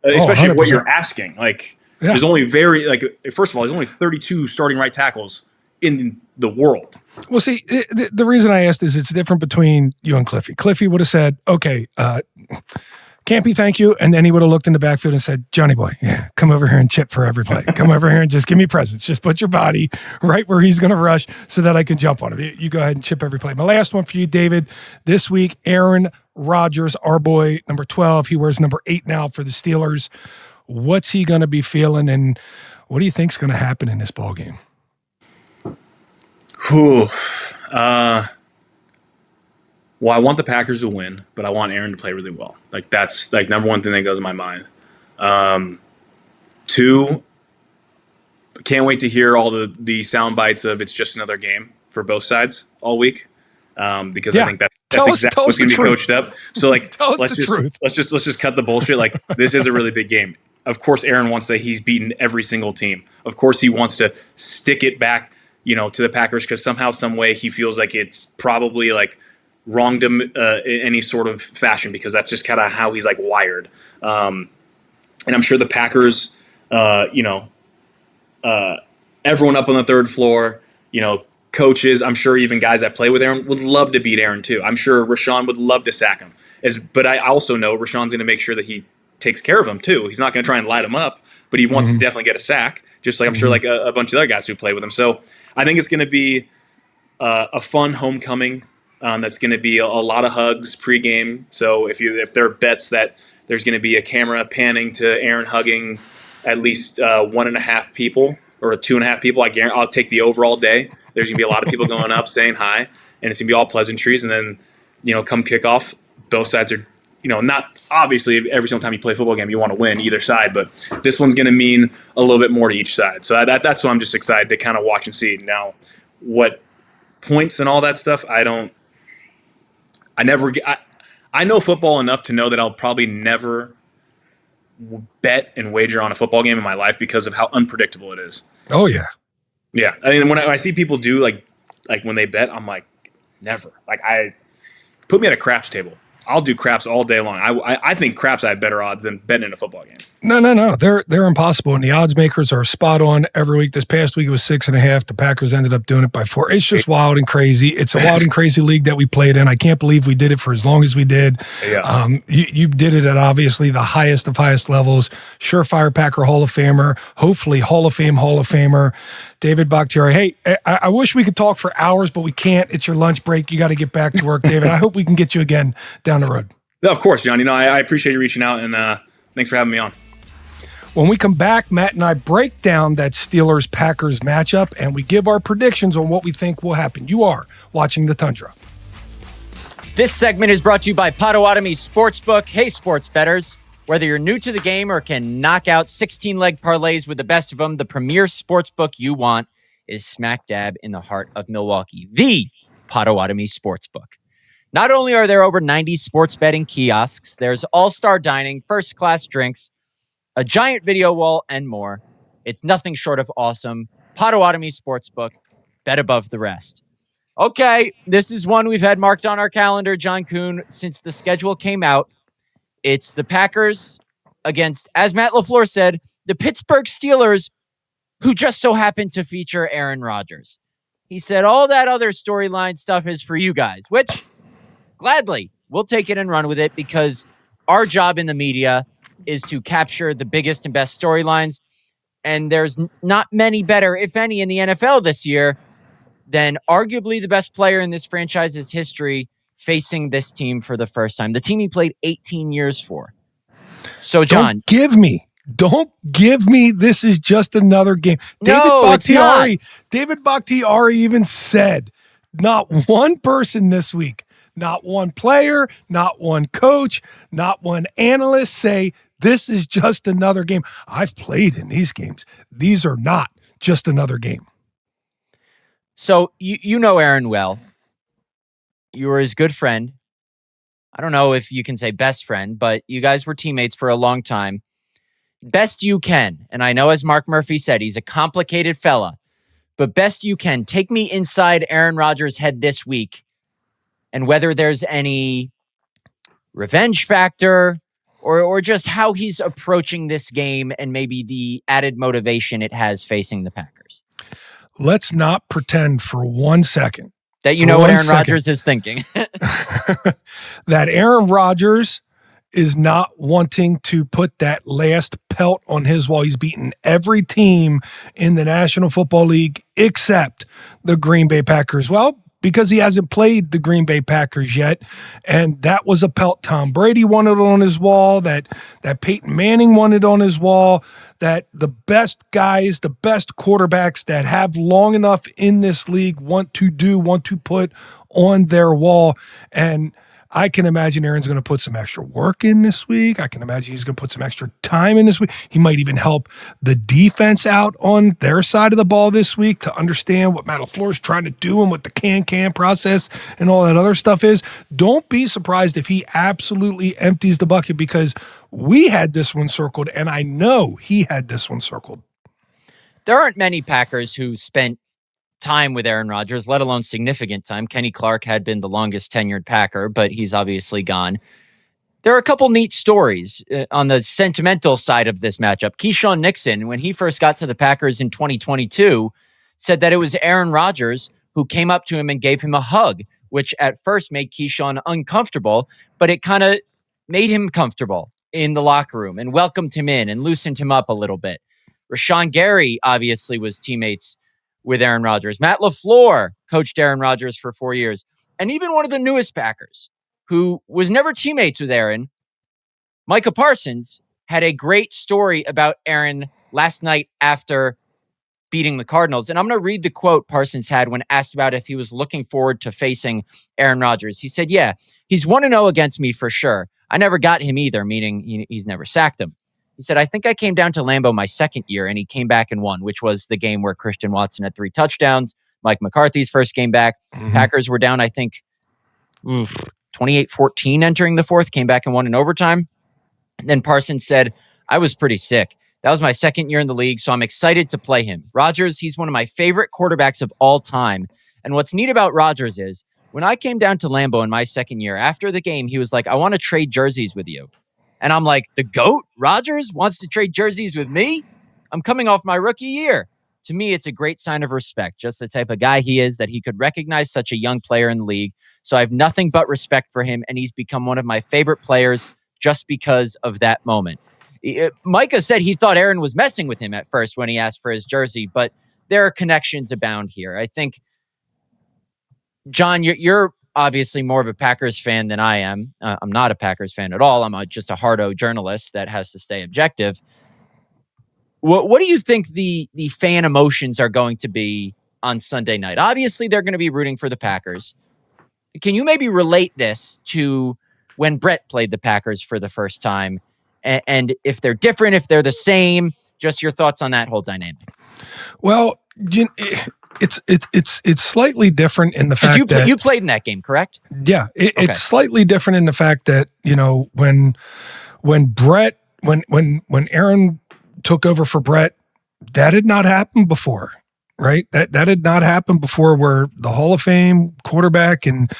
Especially 100%. what you're asking. Like, yeah. There's only first of all, there's only 32 starting right tackles in the world. Well, see, the reason I asked is it's different between you and Cliffy. Cliffy would have said, okay, Campy, thank you. And then he would have looked in the backfield and said, Johnny boy, yeah, come over here and chip for every play. Come over here and just give me presents. Just put your body right where he's going to rush so that I can jump on him. You go ahead and chip every play. My last one for you, David. This week, Aaron Rodgers, our boy, number 12. He wears number 8 now for the Steelers. What's he going to be feeling, and what do you think is going to happen in this ball game? Well, I want the Packers to win, but I want Aaron to play really well. Like, that's like number one thing that goes in my mind. 2, can't wait to hear all the sound bites of it's just another game for both sides all week. Because I think that's exactly what's going to be coached up. So, like, let's just cut the bullshit. Like, this is a really big game. Of course, Aaron wants that he's beaten every single team. Of course, he wants to stick it back, to the Packers, because somehow, some way, he feels like it's probably like wronged him in any sort of fashion, because that's just kind of how he's like wired. And I'm sure the Packers, everyone up on the third floor, coaches, I'm sure even guys that play with Aaron would love to beat Aaron too. I'm sure Rashawn would love to sack him. But I also know Rashawn's going to make sure that he takes care of him too. He's not going to try and light him up, but he wants to definitely get a sack, just like I'm sure like a bunch of other guys who play with him. So I think it's going to be a fun homecoming. That's going to be a lot of hugs pregame. So if there are bets that there's going to be a camera panning to Aaron hugging at least 1.5 people or 2.5 people, I'll take the over all day. There's going to be a lot of people going up saying hi, and it's going to be all pleasantries. And then, come kickoff, both sides are, not obviously every single time you play a football game you want to win either side, but this one's going to mean a little bit more to each side. So that's what I'm just excited to kind of watch and see. Now, what points and all that stuff, I know football enough to know that I'll probably never bet and wager on a football game in my life because of how unpredictable it is. Oh yeah. Yeah. I mean, when I see people do like when they bet, I'm like, never. Like, put me at a craps table. I'll do craps all day long. I think craps I have better odds than betting in a football game. No. They're impossible. And the odds makers are spot on every week. This past week it was 6.5. The Packers ended up doing it by 4. It's just wild and crazy. It's a wild and crazy league that we played in. I can't believe we did it for as long as we did. Yeah. You did it at obviously the highest of highest levels. Surefire Packer Hall of Famer, hopefully Hall of Famer, David Bakhtiari. Hey, I wish we could talk for hours, but we can't. It's your lunch break. You got to get back to work, David. I hope we can get you again down the road. No, of course, John. I appreciate you reaching out, and thanks for having me on. When we come back, Matt and I break down that Steelers-Packers matchup, and we give our predictions on what we think will happen. You are watching the Tundra. This segment is brought to you by Potawatomi Sportsbook. Hey, sports bettors. Whether you're new to the game or can knock out 16-leg parlays with the best of them, the premier sportsbook you want is smack dab in the heart of Milwaukee, the Potawatomi Sportsbook. Not only are there over 90 sports betting kiosks, there's all-star dining, first-class drinks, a giant video wall, and more. It's nothing short of awesome. Potawatomi Sportsbook, bet above the rest. Okay, this is one we've had marked on our calendar, John Kuhn, since the schedule came out. It's the Packers against, as Matt LaFleur said, the Pittsburgh Steelers, who just so happen to feature Aaron Rodgers. He said all that other storyline stuff is for you guys, which gladly we'll take it and run with it, because our job in the media is to capture the biggest and best storylines. And there's not many better, if any, in the NFL this year than arguably the best player in this franchise's history facing this team for the first time. The team he played 18 years for. So, John. Don't give me this is just another game. David Bakhtiari even said, not one person this week, not one player, not one coach, not one analyst say this is just another game. I've played in these games. These are not just another game. So you know Aaron well. You were his good friend. I don't know if you can say best friend, but you guys were teammates for a long time. Best you can. And I know, as Mark Murphy said, he's a complicated fella, but best you can. Take me inside Aaron Rodgers' head this week and whether there's any revenge factor or just how he's approaching this game and maybe the added motivation it has facing the Packers. Let's not pretend for 1 second that you know what Aaron Rodgers is thinking. That Aaron Rodgers is not wanting to put that last pelt on his wall. He's beaten every team in the National Football League except the Green Bay Packers. Well, because he hasn't played the Green Bay Packers yet, and that was a pelt Tom Brady wanted on his wall, that Peyton Manning wanted on his wall, that the best guys, the best quarterbacks that have long enough in this league want to put on their wall. And I can imagine Aaron's going to put some extra work in this week. I can imagine he's going to put some extra time in this week. He might even help the defense out on their side of the ball this week to understand what Matt LaFleur is trying to do and what the can process and all that other stuff is. Don't be surprised if he absolutely empties the bucket, because we had this one circled, and I know he had this one circled. There aren't many Packers who spent time with Aaron Rodgers, let alone significant time. Kenny Clark had been the longest tenured Packer, but he's obviously gone. There are a couple neat stories on the sentimental side of this matchup. Keyshawn Nixon, when he first got to the Packers in 2022, said that it was Aaron Rodgers who came up to him and gave him a hug, which at first made Keyshawn uncomfortable, but it kind of made him comfortable in the locker room and welcomed him in and loosened him up a little bit. Rashawn Gary obviously was teammates with Aaron Rodgers. Matt LaFleur coached Aaron Rodgers for 4 years. And even one of the newest Packers, who was never teammates with Aaron, Micah Parsons, had a great story about Aaron last night after beating the Cardinals. And I'm going to read the quote Parsons had when asked about if he was looking forward to facing Aaron Rodgers. He said, "Yeah, he's 1-0 against me for sure. I never got him either," meaning he's never sacked him. He said, "I think I came down to Lambeau my second year and he came back and won," which was the game where Christian Watson had 3 touchdowns. Mike McCarthy's first game back. Packers were down, I think, 28-14 entering the fourth, came back and won in overtime. And then Parsons said, "I was pretty sick. That was my second year in the league, so I'm excited to play him. Rodgers, he's one of my favorite quarterbacks of all time. And what's neat about Rodgers is when I came down to Lambeau in my second year, after the game, he was like, 'I want to trade jerseys with you.' And I'm like, the GOAT, Rodgers, wants to trade jerseys with me? I'm coming off my rookie year." To me, it's a great sign of respect, just the type of guy he is, that he could recognize such a young player in the league. So I have nothing but respect for him, and he's become one of my favorite players just because of that moment. Micah said he thought Aaron was messing with him at first when he asked for his jersey, but there are connections abound here. I think, John, you're obviously more of a Packers fan than I am. I'm not a Packers fan at all. I'm just a hardo journalist that has to stay objective. What do you think the fan emotions are going to be on Sunday night? Obviously, they're going to be rooting for the Packers. Can you maybe relate this to when Brett played the Packers for the first time? And if they're different, if they're the same, just your thoughts on that whole dynamic. Well, it's slightly different in the fact that you played in that game, correct? Yeah, Okay. It's slightly different in the fact that, when Aaron took over for Brett, that had not happened before, right? That had not happened before, where the Hall of Fame quarterback and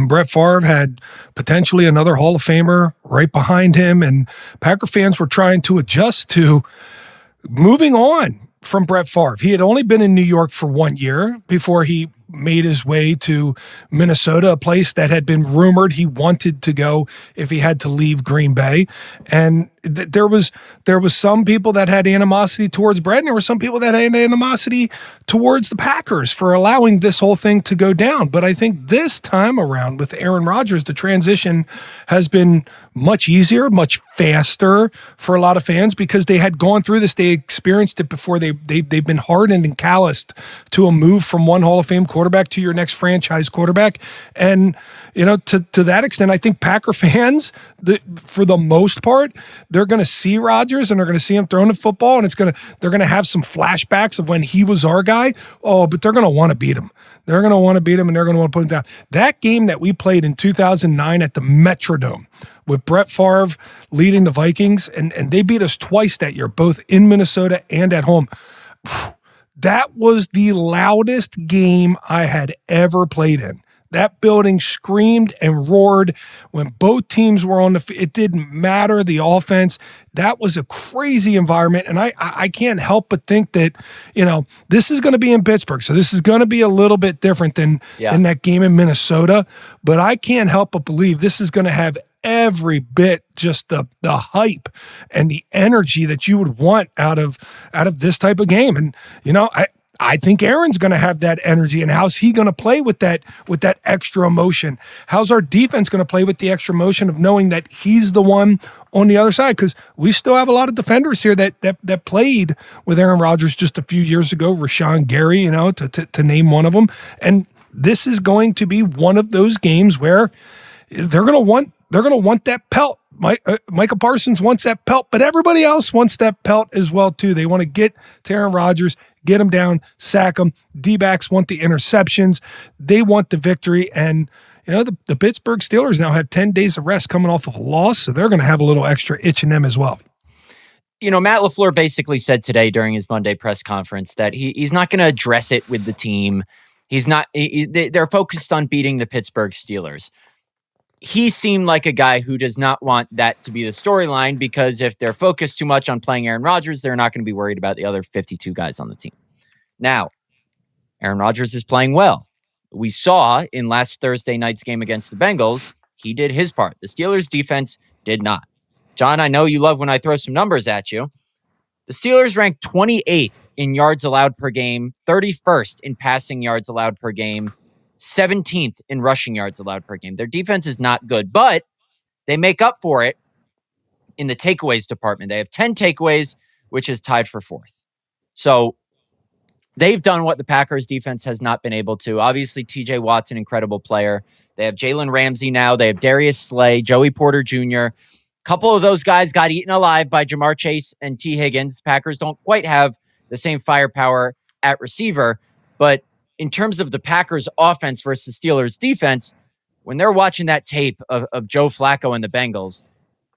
Brett Favre had potentially another Hall of Famer right behind him, and Packer fans were trying to adjust to moving on from Brett Favre. He had only been in New York for 1 year before he made his way to Minnesota, a place that had been rumored he wanted to go if he had to leave Green Bay. And there was some people that had animosity towards Brett, and there were some people that had animosity towards the Packers for allowing this whole thing to go down. But I think this time around with Aaron Rodgers, the transition has been much easier, much faster for a lot of fans because they had gone through this. They experienced it before. They've been hardened and calloused to a move from one Hall of Fame quarterback to your next franchise quarterback. And, to that extent, I think Packer fans, for the most part, they're going to see Rodgers and they're going to see him throwing the football, and they're going to have some flashbacks of when he was our guy. Oh, but they're going to want to beat him. They're going to want to beat him, and they're going to want to put him down. That game that we played in 2009 at the Metrodome with Brett Favre leading the Vikings, and they beat us twice that year, both in Minnesota and at home. That was the loudest game I had ever played in. That building screamed and roared when both teams were on the field. It didn't matter, the offense. That was a crazy environment, and I can't help but think that, this is going to be in Pittsburgh, so this is going to be a little bit different than that game in Minnesota, but I can't help but believe this is going to have every bit just the hype and the energy that you would want out of this type of game. And I think Aaron's going to have that energy, and how's he going to play with that extra emotion? How's our defense going to play with the extra emotion of knowing that he's the one on the other side? Because we still have a lot of defenders here that played with Aaron Rodgers just a few years ago. Rashawn Gary, to name one of them. And this is going to be one of those games where they're going to want that pelt. Micah Parsons wants that pelt, but everybody else wants that pelt as well too. They want to get to Aaron Rodgers, get him down, sack him. D-backs want the interceptions. They want the victory. And, the Pittsburgh Steelers now have 10 days of rest coming off of a loss, so they're going to have a little extra itch in them as well. Matt LaFleur basically said today during his Monday press conference that he's not going to address it with the team. He's not. They're focused on beating the Pittsburgh Steelers. He seemed like a guy who does not want that to be the storyline, because if they're focused too much on playing Aaron Rodgers, they're not going to be worried about the other 52 guys on the team. Now, Aaron Rodgers is playing well. We saw in last Thursday night's game against the Bengals, he did his part. The Steelers' defense did not. John, I know you love when I throw some numbers at you. The Steelers ranked 28th in yards allowed per game, 31st in passing yards allowed per game, 17th in rushing yards allowed per game. Their defense is not good, but they make up for it in the takeaways department. They have 10 takeaways, which is tied for fourth. So they've done what the Packers defense has not been able to. Obviously, TJ Watt's an incredible player. They have Jalen Ramsey now. They have Darius Slay, Joey Porter Jr. A couple of those guys got eaten alive by Jamar Chase and T. Higgins. Packers don't quite have the same firepower at receiver, but in terms of the Packers offense versus Steelers defense, when they're watching that tape of Joe Flacco and the Bengals,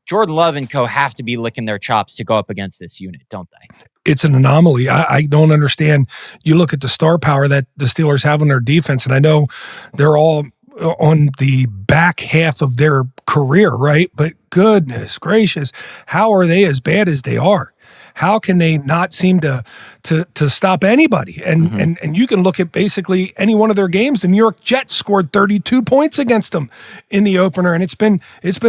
Jordan Love and co have to be licking their chops to go up against this unit, don't they? It's an anomaly. I don't understand. You look at the star power that the Steelers have on their defense, and I know they're all on the back half of their career, right? But goodness gracious, how are they as bad as they are? How can they not seem to stop anybody? And you can look at basically any one of their games. The New York Jets scored 32 points against them in the opener, and it's been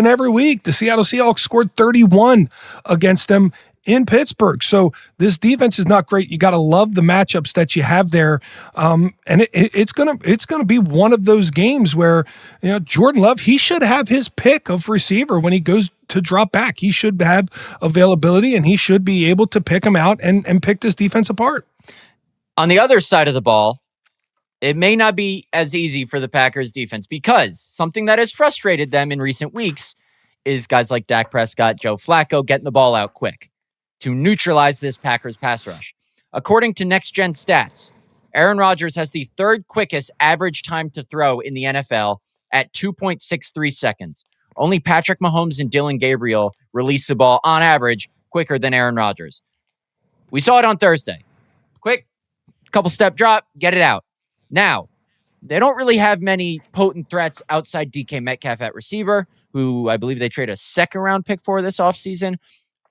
every week. The Seattle Seahawks scored 31 against them in Pittsburgh. So this defense is not great. You got to love the matchups that you have there. And it's gonna be one of those games where, Jordan Love, he should have his pick of receiver when he goes to drop back. He should have availability, and he should be able to pick him out and pick this defense apart. On the other side of the ball, it may not be as easy for the Packers defense, because something that has frustrated them in recent weeks is guys like Dak Prescott, Joe Flacco getting the ball out quick to neutralize this Packers pass rush. According to Next Gen Stats, Aaron Rodgers has the third quickest average time to throw in the NFL at 2.63 seconds. Only Patrick Mahomes and Dylan Gabriel release the ball on average quicker than Aaron Rodgers. We saw it on Thursday. Quick, couple step drop, get it out. Now, they don't really have many potent threats outside DK Metcalf at receiver, who I believe they traded a second round pick for this offseason.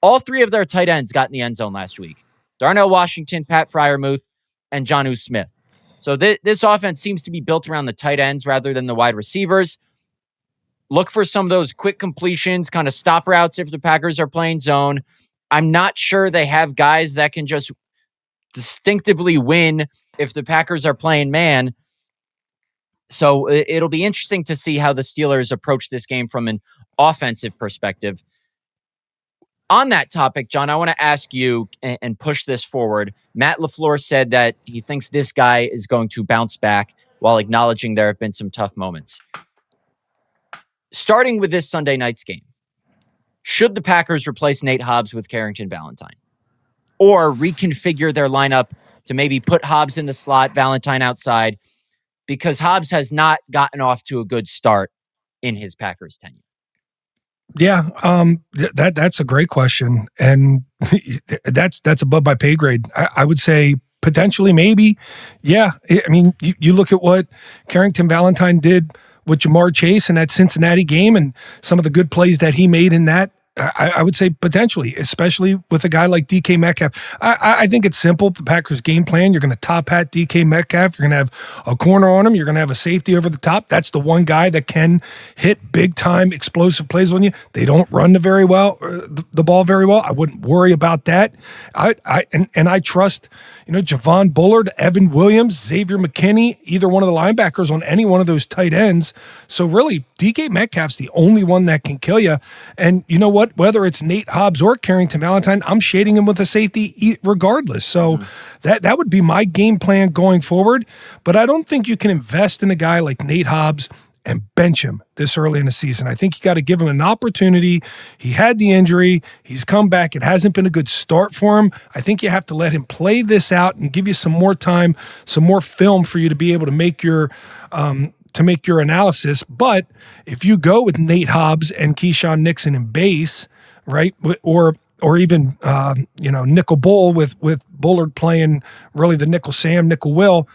All three of their tight ends got in the end zone last week. Darnell Washington, Pat Freiermuth, and Jonnu Smith. So this offense seems to be built around the tight ends rather than the wide receivers. Look for some of those quick completions, kind of stop routes if the Packers are playing zone. I'm not sure they have guys that can just distinctively win if the Packers are playing man. So it'll be interesting to see how the Steelers approach this game from an offensive perspective. On that topic, John, I want to ask you and push this forward. Matt LaFleur said that he thinks this guy is going to bounce back while acknowledging there have been some tough moments. Starting with this Sunday night's game, should the Packers replace Nate Hobbs with Carrington Valentine? Or reconfigure their lineup to maybe put Hobbs in the slot, Valentine outside? Because Hobbs has not gotten off to a good start in his Packers tenure. Yeah, that's a great question, and that's above my pay grade. I would say potentially, maybe. Yeah, I mean, you look at what Carrington Valentine did with Jamar Chase in that Cincinnati game, and some of the good plays that he made in that. I would say potentially, especially with a guy like DK Metcalf. I think it's simple. The Packers game plan, you're going to top hat DK Metcalf. You're going to have a corner on him. You're going to have a safety over the top. That's the one guy that can hit big time explosive plays on you. They don't run the ball very well. I wouldn't worry about that. I trust, Javon Bullard, Evan Williams, Xavier McKinney, either one of the linebackers on any one of those tight ends. So really, DK Metcalf's the only one that can kill you. And you know what? Whether it's Nate Hobbs or Carrington Valentine, I'm shading him with a safety regardless. So that would be my game plan going forward. But I don't think you can invest in a guy like Nate Hobbs and bench him this early in the season. I think you got to give him an opportunity. He had the injury. He's come back. It hasn't been a good start for him. I think you have to let him play this out and give you some more time, some more film for you to be able to make your analysis. But if you go with Nate Hobbs and Keyshawn Nixon in base, right, or or even nickel bull with Bullard playing really the nickel Sam, nickel Will.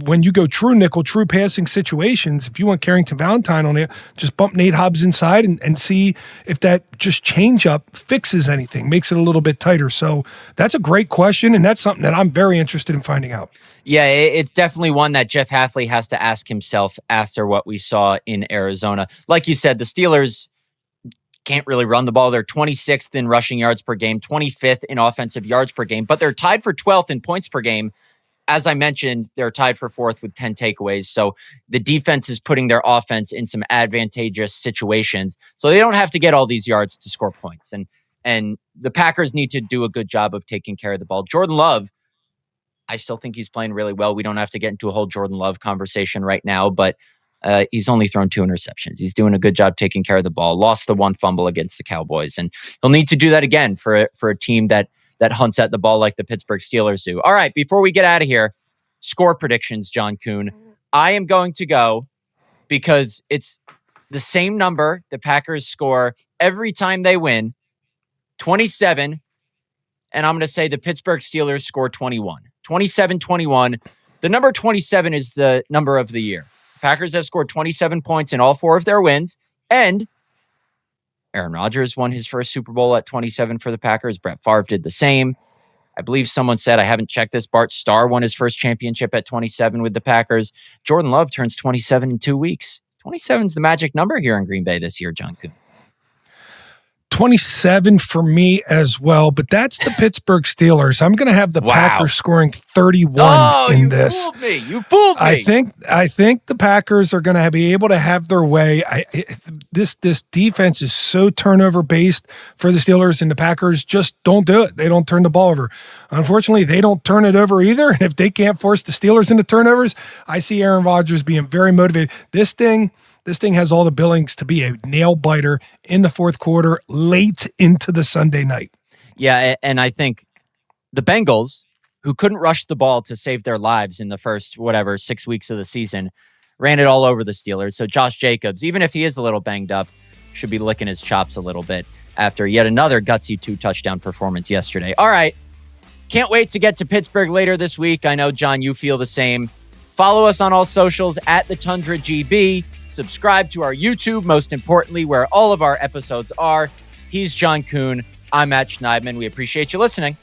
When you go true nickel, true passing situations, if you want Carrington Valentine on it, just bump Nate Hobbs inside and see if that just change up fixes anything, makes it a little bit tighter. So that's a great question, and that's something that I'm very interested in finding out. Yeah, it's definitely one that Jeff Hafley has to ask himself after what we saw in Arizona. Like you said, the Steelers can't really run the ball. They're 26th in rushing yards per game, 25th in offensive yards per game, but they're tied for 12th in points per game. As I mentioned, they're tied for 4th with 10 takeaways. So the defense is putting their offense in some advantageous situations. So they don't have to get all these yards to score points. And the Packers need to do a good job of taking care of the ball. Jordan Love, I still think he's playing really well. We don't have to get into a whole Jordan Love conversation right now, but he's only thrown 2 interceptions. He's doing a good job taking care of the ball. Lost the 1 fumble against the Cowboys, and he'll need to do that again for a team that hunts at the ball like the Pittsburgh Steelers do. All right, before we get out of here, score predictions, John Kuhn. I am going to go because it's the same number the Packers score every time they win, 27, and I'm going to say the Pittsburgh Steelers score 21. 27-21. The number 27 is the number of the year. Packers have scored 27 points in all 4 of their wins, and Aaron Rodgers won his first Super Bowl at 27 for the Packers. Brett Favre did the same. I believe someone said, I haven't checked this, Bart Starr won his first championship at 27 with the Packers. Jordan Love turns 27 in 2 weeks. 27 is the magic number here in Green Bay this year, John Kuhn. 27 for me as well, but that's the Pittsburgh Steelers. I'm going to have the Packers scoring 31 in this. You fooled me. I think the Packers are going to be able to have their way. This defense is so turnover based for the Steelers, and the Packers just don't do it. They don't turn the ball over. Unfortunately, they don't turn it over either. And if they can't force the Steelers into turnovers, I see Aaron Rodgers being very motivated. This thing has all the billings to be a nail biter in the fourth quarter, late into the Sunday night. Yeah, and I think the Bengals, who couldn't rush the ball to save their lives in the first, 6 weeks of the season, ran it all over the Steelers. So Josh Jacobs, even if he is a little banged up, should be licking his chops a little bit after yet another gutsy 2-touchdown performance yesterday. All right, can't wait to get to Pittsburgh later this week. I know, John, you feel the same. Follow us on all socials at the Tundra GB. Subscribe to our YouTube, most importantly, where all of our episodes are. He's John Kuhn. I'm Matt Schneidman. We appreciate you listening.